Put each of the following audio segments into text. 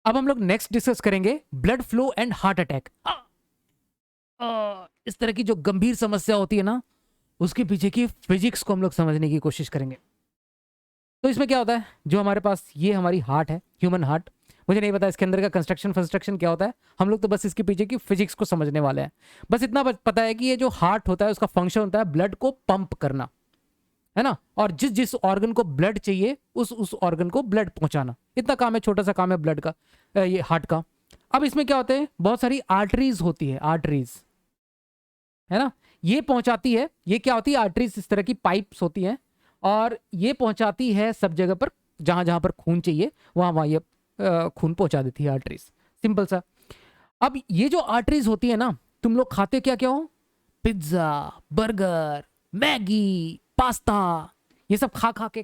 अब हम लोग नेक्स्ट डिस्कस करेंगे blood flow and heart attack. इस तरह की जो गंभीर समस्या होती है ना, उसके पीछे की फिजिक्स को हम लोग समझने की कोशिश करेंगे। तो इसमें क्या होता है, जो हमारे पास ये हमारी हार्ट है, ह्यूमन हार्ट, मुझे नहीं पता इसके अंदर का कंस्ट्रक्शन क्या होता है, हम लोग तो बस इसके पीछे की फिजिक्स को समझने वाले हैं। बस इतना पता है कि ये जो हार्ट होता है उसका फंक्शन होता है ब्लड को पंप करना, है ना, और जिस जिस ऑर्गन को ब्लड चाहिए उस ऑर्गन को ब्लड पहुंचाना। इतना काम है, छोटा सा काम है ब्लड का, ये हार्ट का। अब इसमें क्या होते हैं, बहुत सारी आर्टरीज होती है, आर्टरीज, है ना, ये पहुंचाती है। ये क्या होती है, आर्टरीज इस तरह की पाइप्स होती हैं और ये पहुंचाती है सब जगह पर, जहां जहां पर खून चाहिए वहां वहां ये खून पहुंचा देती है आर्टरीज। सिंपल सा। अब ये जो आर्टरीज होती है ना, तुम लोग खाते क्या क्या हो, पिज्जा, बर्गर, मैगी, पास्ता, ये सब खा खा के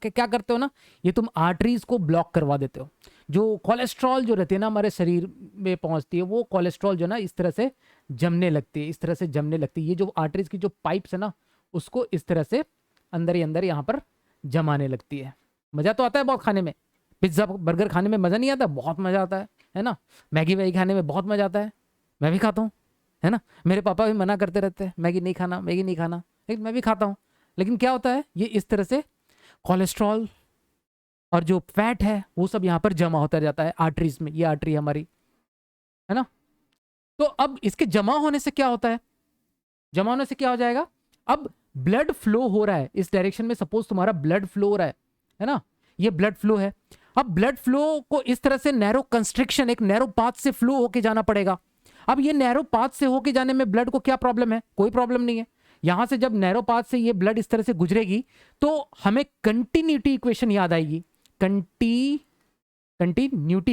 क्या करते हो ना, ये तुम आर्टरीज को ब्लॉक करवा देते हो। जो कोलेस्ट्रॉल जो रहती है ना हमारे शरीर में पहुंचती है, वो कोलेस्ट्रॉल जो ना इस तरह से जमने लगती है, इस तरह से जमने लगती है। ये जो आर्टरीज की जो पाइप्स है ना, उसको इस तरह से अंदर ही अंदर यहाँ पर जमाने लगती है। मजा तो आता है बहुत खाने में, पिज्जा बर्गर खाने में मजा नहीं आता, बहुत मजा आता है ना। मैगी वैगी खाने में बहुत मजा आता है, मैं भी खाता हूँ, है ना। मेरे पापा भी मना करते रहते हैं मैगी नहीं खाना, मैगी नहीं खाना, लेकिन मैं भी खाता हूँ। लेकिन क्या होता है, ये इस तरह से कोलेस्ट्रॉल और जो फैट है वो सब यहाँ पर जमा होता जाता है आर्टरीज में। ये आर्टरी हमारी, है ना। तो अब इसके जमा होने से क्या होता है, जमा होने से क्या हो जाएगा, अब ब्लड फ्लो हो रहा है इस डायरेक्शन में। सपोज तुम्हारा ब्लड फ्लो हो रहा है ना, ये ब्लड फ्लो है। अब ब्लड फ्लो को इस तरह से नैरो कंस्ट्रिक्शन, एक नैरो पाथ से फ्लो होके जाना पड़ेगा। अब ये नैरो पाथ से होके जाने में ब्लड को क्या प्रॉब्लम है, कोई प्रॉब्लम नहीं है। यहां से जब नैरो पाथ से ये ब्लड इस तरह से गुजरेगी तो हमें कंटिन्यूटी इक्वेशन याद आएगी। कंटिन्यूटी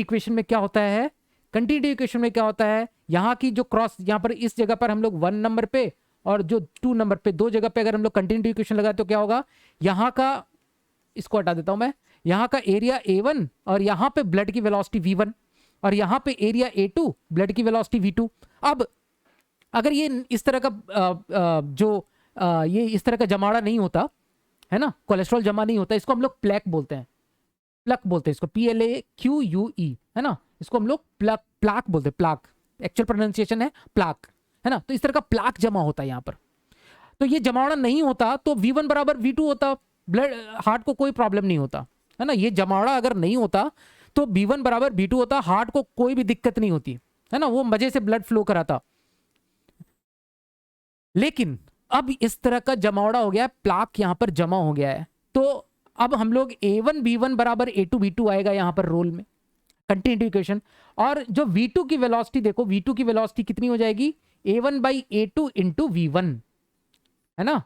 इक्वेशन में क्या होता है, कंटिन्यूटी इक्वेशन में क्या होता है, यहाँ की जो क्रॉस, यहाँ पर इस जगह पर हम लोग 1 नंबर पे और जो 2 नंबर पे, दो जगह पे अगर हम लोग कंटिन्यूटी इक्वेशन लगाए तो क्या होगा, यहाँ का, इसको हटा देता हूं मैं, यहाँ का एरिया A1 और यहाँ पे ब्लड की वेलोसिटी V1 और यहाँ पे एरिया A2, ब्लड की वेलोसिटी V2। अब अगर ये इस तरह का ये इस तरह का जमाड़ा नहीं होता, है ना, कोलेस्ट्रॉल जमा नहीं होता, इसको हम लोग प्लेक बोलते हैं, प्लक बोलते हैं इसको, PLAQUE, है ना। इसको हम लोग प्लाक बोलते हैं, प्लाक, एक्चुअल प्रोनाउंसिएशन है प्लाक, है ना। तो इस तरह का प्लाक जमा होता है यहाँ पर। तो ये जमावड़ा नहीं होता तो V1 बराबर V2 होता, ब्लड हार्ट को कोई प्रॉब्लम नहीं होता, है ना। ये जमावड़ा अगर नहीं होता तो V1 बराबर V2 होता, हार्ट को कोई भी दिक्कत नहीं होती, है ना, वो मजे से ब्लड फ्लो कराता। लेकिन अब इस तरह का जमावड़ा हो गया है, प्लाक यहाँ पर जमा हो गया है, तो अब हम लोग A1 B1 बराबर A2 B2 आएगा यहाँ पर रोल में, कंटिन्यूटी इक्वेशन। और जो V2 की वेलोसिटी देखो, V2 की वेलोसिटी कितनी हो जाएगी, A1 by A2 into V1, है ना।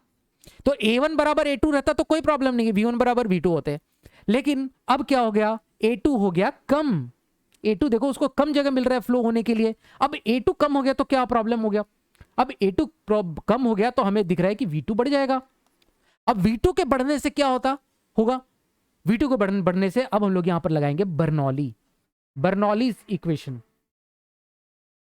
तो A1 बराबर A2 रहता तो कोई प्रॉब्लम नहीं है, V1 बराबर V2 होते। लेकिन अब क्या हो गया, A2 हो गया कम, A2 देखो उसको कम जगह मिल रहा है फ्लो होने के लिए। अब A2 कम हो गया तो क्या प्रॉब्लम हो गया, अब A2 कम हो गया तो हमें दिख रहा है कि V2 बढ़ जाएगा। अब V2 के बढ़ने से क्या होता होगा, V2 को बढ़ने से अब हम लोग यहां पर लगाएंगे बर्नौलीज इक्वेशन।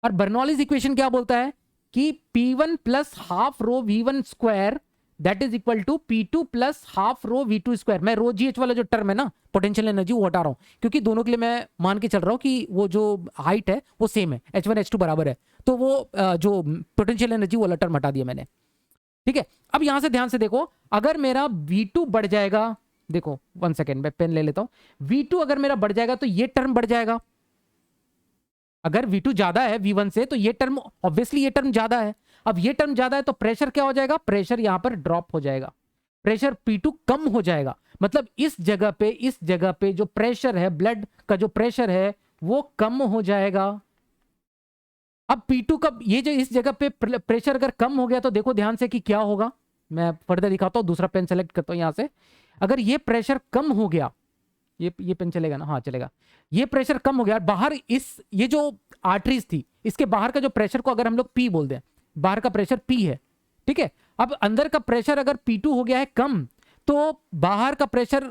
और बर्नौलीज इक्वेशन क्या बोलता है कि P1 plus half rho V1 square that is equal to P2 plus half rho V2 square. मैं रो GH वाला जो टर्म है ना, पोटेंशियल एनर्जी, वो हटा रहा हूं क्योंकि दोनों के लिए मैं मान के चल रहा हूं कि वो जो हाइट है वो सेम है, H1 H2 बराबर है, तो वो जो पोटेंशियल एनर्जी वाला टर्म हटा दिया मैंने, ठीक है। अब यहां से ध्यान से देखो, अगर मेरा V2 बढ़ जाएगा, देखो 1 सेकेंड मैं पेन ले लेता हूं, V2 अगर मेरा बढ़ जाएगा तो ये टर्म बढ़ जाएगा। अगर V2 ज्यादा है V1 से तो ये टर्म, ऑब्वियसली ये टर्म ज्यादा है। अब ये टर्म ज्यादा है तो प्रेशर क्या हो जाएगा, प्रेशर यहां पर ड्रॉप हो जाएगा, प्रेशर P2 कम हो जाएगा। मतलब इस जगह पे जो प्रेशर है, ब्लड का जो प्रेशर है वो कम हो जाएगा। अब P2 का ये जो इस जगह पे प्रेशर अगर कम हो गया तो देखो ध्यान से कि क्या होगा, मैं फर्दर दिखाता हूं, दूसरा पेन सेलेक्ट करता हूं यहां से। अगर ये प्रेशर कम हो गया, ये पेन चलेगा ना, हाँ चलेगा, ये प्रेशर कम हो गया बाहर, इस ये जो आर्टरीज थी इसके बाहर का जो प्रेशर को अगर हम लोग P बोल दें, बाहर का प्रेशर P है, ठीक है। अब अंदर का प्रेशर अगर P2 हो गया है कम, तो बाहर का प्रेशर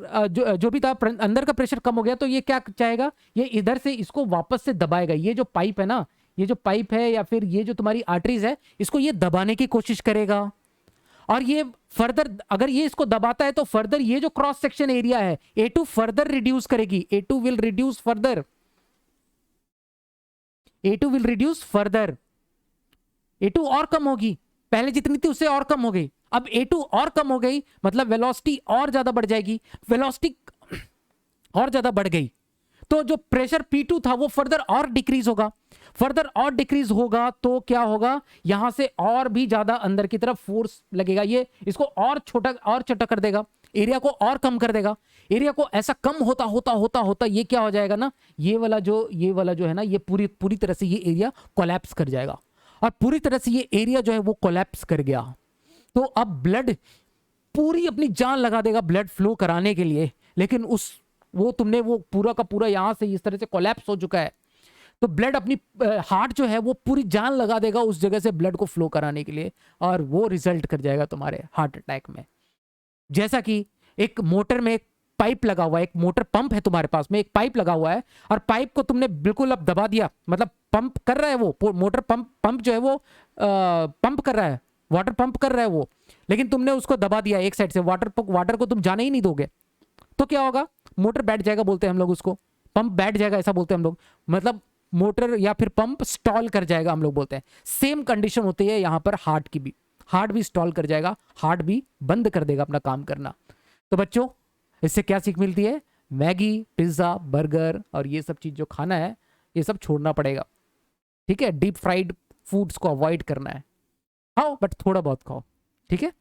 जो भी था, अंदर का प्रेशर कम हो गया, तो ये क्या चाहेगा, ये इधर से इसको वापस से दबाएगा। ये जो पाइप है ना, ये जो पाइप है या फिर ये जो तुम्हारी आर्टरीज है, इसको ये दबाने की कोशिश करेगा। और ये फर्दर अगर ये इसको दबाता है तो फर्दर ये जो क्रॉस सेक्शन एरिया है A2 फर्दर रिड्यूस करेगी, A2 will reduce further, A2 will reduce further, A2 और कम होगी, पहले जितनी थी उससे और कम हो गई, अब A2 और कम हो गई, मतलब वेलोसिटी और ज्यादा बढ़ जाएगी, वेलोसिटी और ज्यादा बढ़ गई, तो जो प्रेशर P2 था वो फर्दर और डिक्रीज होगा, फर्दर और डिक्रीज होगा तो क्या होगा, यहां से और भी ज्यादा अंदर की तरफ फोर्स लगेगा, ये इसको और छोटा और छोटा कर देगा, एरिया को और कम कर देगा, एरिया को ऐसा कम होता होता होता होता ये क्या हो जाएगा ना, ये वाला जो है ना, ये पूरी पूरी तरह से ये एरिया कोलैप्स कर जाएगा, और पूरी तरह से ये एरिया जो है वो कोलैप्स कर गया, तो अब ब्लड पूरी अपनी जान लगा देगा ब्लड फ्लो कराने के लिए, लेकिन वो तुमने वो पूरा का पूरा यहां से इस तरह से कोलैप्स हो चुका है, तो ब्लड अपनी हार्ट जो है वो पूरी जान लगा देगा उस जगह से ब्लड को फ्लो कराने के लिए, और वो रिजल्ट कर जाएगा तुम्हारे हार्ट अटैक में। जैसा कि एक मोटर में एक पाइप लगा हुआ है, एक मोटर पंप है तुम्हारे पास में, एक पाइप लगा हुआ है, और पाइप को तुमने बिल्कुल अब दबा दिया, मतलब पंप कर रहा है वो मोटर पंप जो है वो पंप कर रहा है, वाटर पंप कर रहा है वो, लेकिन तुमने उसको दबा दिया एक साइड से, वाटर को तुम जाने ही नहीं दोगे, तो क्या होगा, मोटर बैठ जाएगा, बोलते हैं हम लोग उसको, पंप बैठ जाएगा ऐसा बोलते हैं हम लोग, मतलब मोटर या फिर पंप स्टॉल कर जाएगा हम लोग बोलते हैं। सेम कंडीशन होती है यहां पर हार्ट की भी, हार्ट भी स्टॉल कर जाएगा, हार्ट भी बंद कर देगा अपना काम करना। तो बच्चों इससे क्या सीख मिलती है, मैगी, पिज्जा, बर्गर और ये सब चीज जो खाना है ये सब छोड़ना पड़ेगा, ठीक है, डीप फ्राइड फूड्स को अवॉइड करना है, खाओ बट थोड़ा बहुत खाओ, ठीक है।